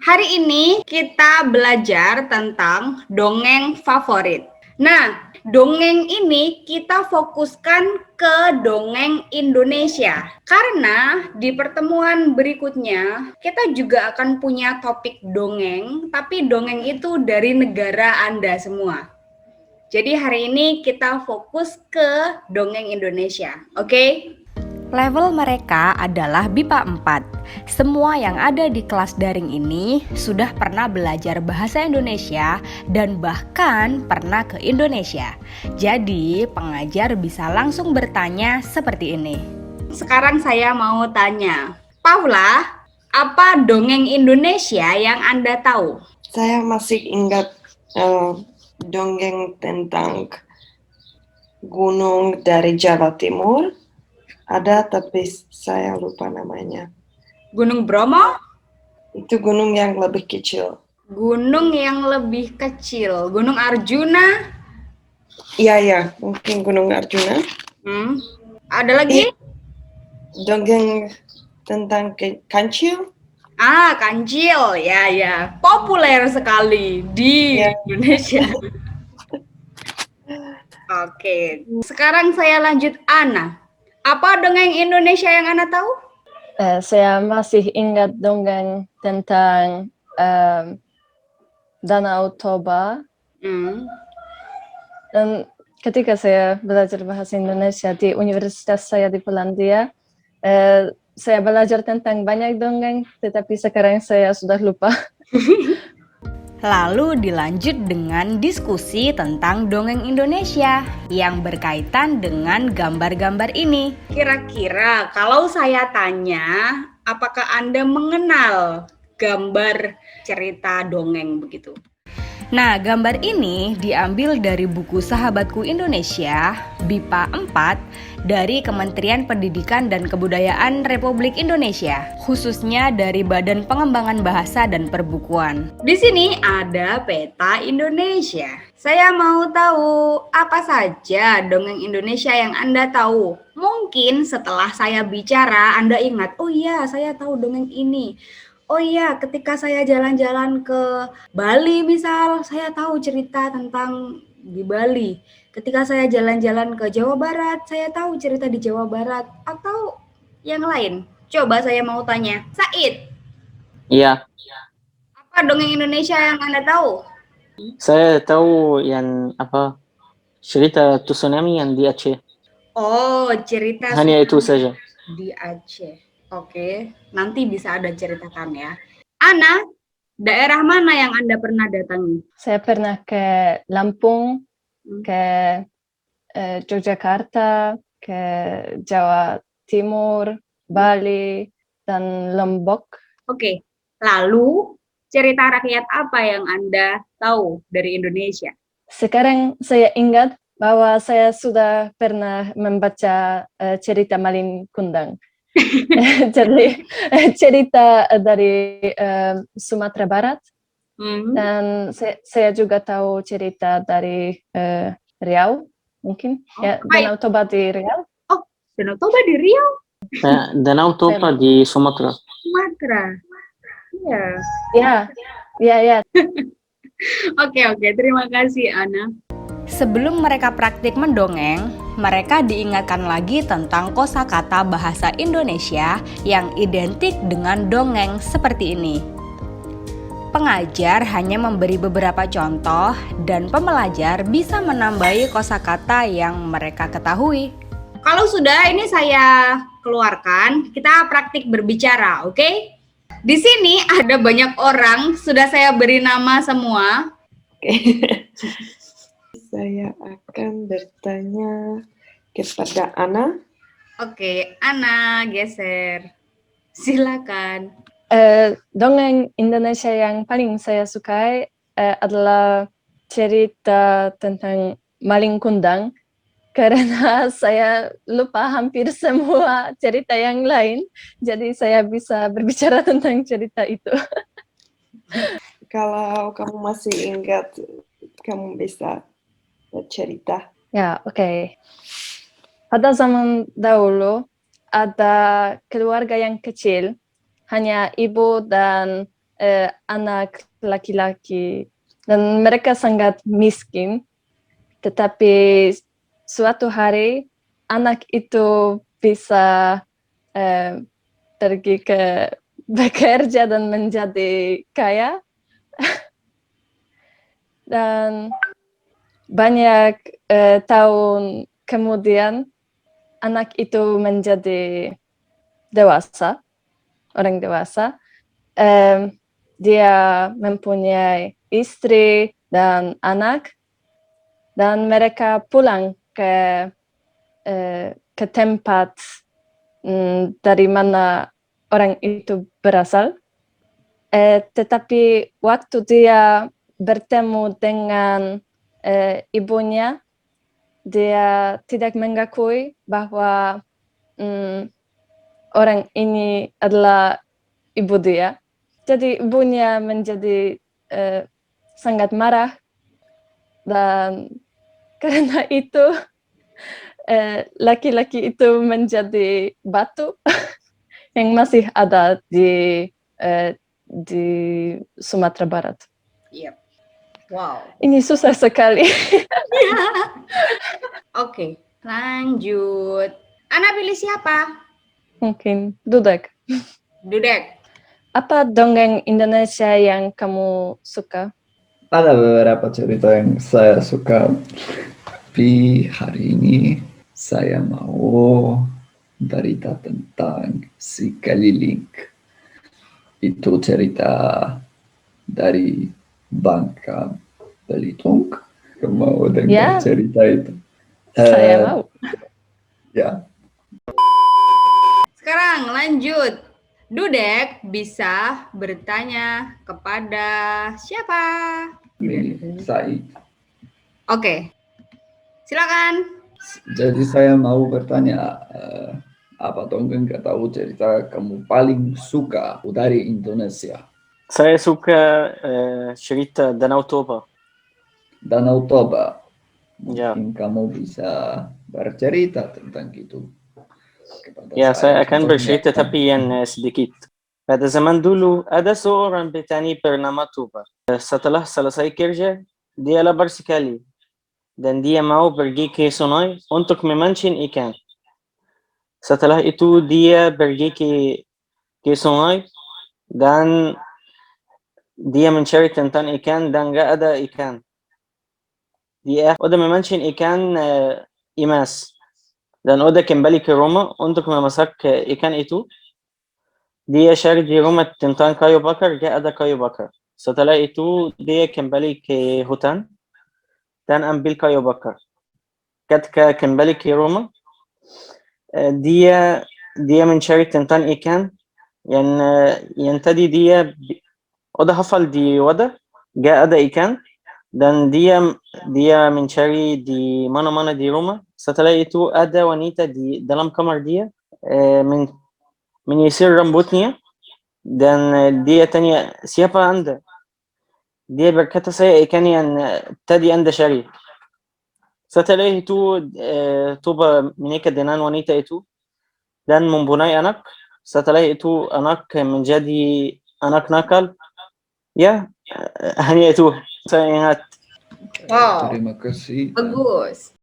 Hari ini kita belajar tentang dongeng favorit. Nah, dongeng ini kita fokuskan ke dongeng Indonesia. Karena di pertemuan berikutnya kita juga akan punya topik dongeng, tapi dongeng itu dari negara Anda semua. Jadi hari ini kita fokus ke dongeng Indonesia, oke? Level mereka adalah BIPA 4. Semua yang ada di kelas daring ini sudah pernah belajar bahasa Indonesia dan bahkan pernah ke Indonesia. Jadi, pengajar bisa langsung bertanya seperti ini. Sekarang saya mau tanya, Paula, apa dongeng Indonesia yang Anda tahu? Saya masih ingat dongeng tentang gunung dari Jawa Timur. Ada, tapi saya lupa namanya. Gunung Bromo? Itu gunung yang lebih kecil. Gunung yang lebih kecil. Gunung Arjuna? Iya, mungkin Gunung Arjuna. Ada lagi? Dongeng tentang Kancil. Kancil. Ya. Populer sekali di Indonesia. Oke. Sekarang saya lanjut Ana. Apa dongeng Indonesia yang Ana tahu? Saya masih ingat dongeng tentang Danau Toba. Dan ketika saya belajar bahasa Indonesia di universitas saya di Polandia, saya belajar tentang banyak dongeng, tetapi sekarang saya sudah lupa. Lalu dilanjut dengan diskusi tentang dongeng Indonesia yang berkaitan dengan gambar-gambar ini. Kira-kira kalau saya tanya, apakah Anda mengenal gambar cerita dongeng begitu? Nah, gambar ini diambil dari buku Sahabatku Indonesia, BIPA 4, dari Kementerian Pendidikan dan Kebudayaan Republik Indonesia, khususnya dari Badan Pengembangan Bahasa dan Perbukuan. Di sini ada peta Indonesia. Saya mau tahu apa saja dongeng Indonesia yang Anda tahu. Mungkin setelah saya bicara, Anda ingat, oh iya, saya tahu dongeng ini. Oh iya, ketika saya jalan-jalan ke Bali misal, saya tahu cerita tentang di Bali. Ketika saya jalan-jalan ke Jawa Barat, saya tahu cerita di Jawa Barat. Atau yang lain. Coba saya mau tanya, Said. Iya. Apa dongeng Indonesia yang Anda tahu? Saya tahu yang cerita tsunami yang di Aceh. Oh, cerita Hanya itu saja. Di Aceh. Oke, nanti bisa ada ceritakan ya. Ana, daerah mana yang Anda pernah datangi? Saya pernah ke Lampung, ke Yogyakarta, ke Jawa Timur, Bali, dan Lombok. Oke, lalu cerita rakyat apa yang Anda tahu dari Indonesia? Sekarang saya ingat bahwa saya sudah pernah membaca cerita Malin Kundang. Jadi cerita dari Sumatera Barat. Dan saya juga tahu cerita dari Riau, mungkin. Danau Toba di Riau. Oh, Danau Toba di Riau? Danau Toba di Sumatera. Iya. Oke, terima kasih Ana. Sebelum mereka praktik mendongeng, mereka diingatkan lagi tentang kosakata bahasa Indonesia yang identik dengan dongeng seperti ini. Pengajar hanya memberi beberapa contoh dan pembelajar bisa menambahi kosakata yang mereka ketahui. Kalau sudah, ini saya keluarkan, kita praktik berbicara, oke? Di sini ada banyak orang, sudah saya beri nama semua. Saya akan bertanya kepada Ana. Oke, Ana geser. Silakan. Dongeng Indonesia yang paling saya sukai adalah cerita tentang Malin Kundang, karena saya lupa hampir semua cerita yang lain, jadi saya bisa berbicara tentang cerita itu. Kalau kamu masih ingat, kamu bisa cerita. Ya, oke. Pada zaman dahulu, ada keluarga yang kecil, hanya ibu dan anak laki-laki dan mereka sangat miskin. Tetapi suatu hari anak itu bisa pergi ke bekerja dan menjadi kaya. Dan banyak tahun kemudian anak itu menjadi dewasa, orang dewasa. Dia mempunyai istri dan anak, dan mereka pulang ke tempat dari mana orang itu berasal. Tetapi waktu dia bertemu dengan ibunya, dia tidak mengakui bahwa orang ini adalah ibu dia. Jadi ibunya menjadi sangat marah, dan karena itu laki-laki itu menjadi batu yang masih ada di Sumatera Barat. Yep. Wow. Ini susah sekali. Oke, lanjut. Ana pilih siapa? Mungkin Dudek. Dudek. Apa dongeng Indonesia yang kamu suka? Ada beberapa cerita yang saya suka, tapi hari ini saya mau cerita tentang si Keliling. Itu cerita dari Bangka Belitung. Kamu mau dengar cerita itu? Saya mau. Ya. Sekarang lanjut. Dudek bisa bertanya kepada siapa? Said. Oke. Silakan. Jadi saya mau bertanya, apa dongeng atau cerita kamu paling suka dari Indonesia? Saya suka cerita Danau Toba. Danau Toba. Ya. Mungkin kamu bisa bercerita tentang itu. Ya, saya akan bercerita tapi yang sedikit. Pada zaman dulu, ada seorang petani bernama Toba. Setelah selesai kerja, dia lapar sekali. Dan dia mau pergi ke sungai untuk memancing ikan. Setelah itu, dia pergi ke sungai dan dia mencari tentang ikan dan nggak ada ikan. Dia udah memancing ikan emas. Dan udah kembali ke rumah untuk memasak ikan itu. Dia cari di rumah tentang kayu bakar, gak ada kayu bakar. Setelah itu dia kembali ke hutan dan ambil kayu bakar. Ketika kembali ke rumah, dia mencari tentang ikan yang tadi dia udah hafal di wadah, gak ada ikan. Dan dia mencari di mana-mana di rumah. Setelah itu ada wanita di dalam kamar dia menyisir rambutnya dan dia tanya, siapa Anda? Dia berkata, saya ikan yang tadi Anda cari. Setelah itu Toba menikah dengan wanita itu dan mempunyai anak. Setelah itu anak menjadi anak nakal. Ya, hanya itu saya ingat. Wow. Terima kasih. Bagus.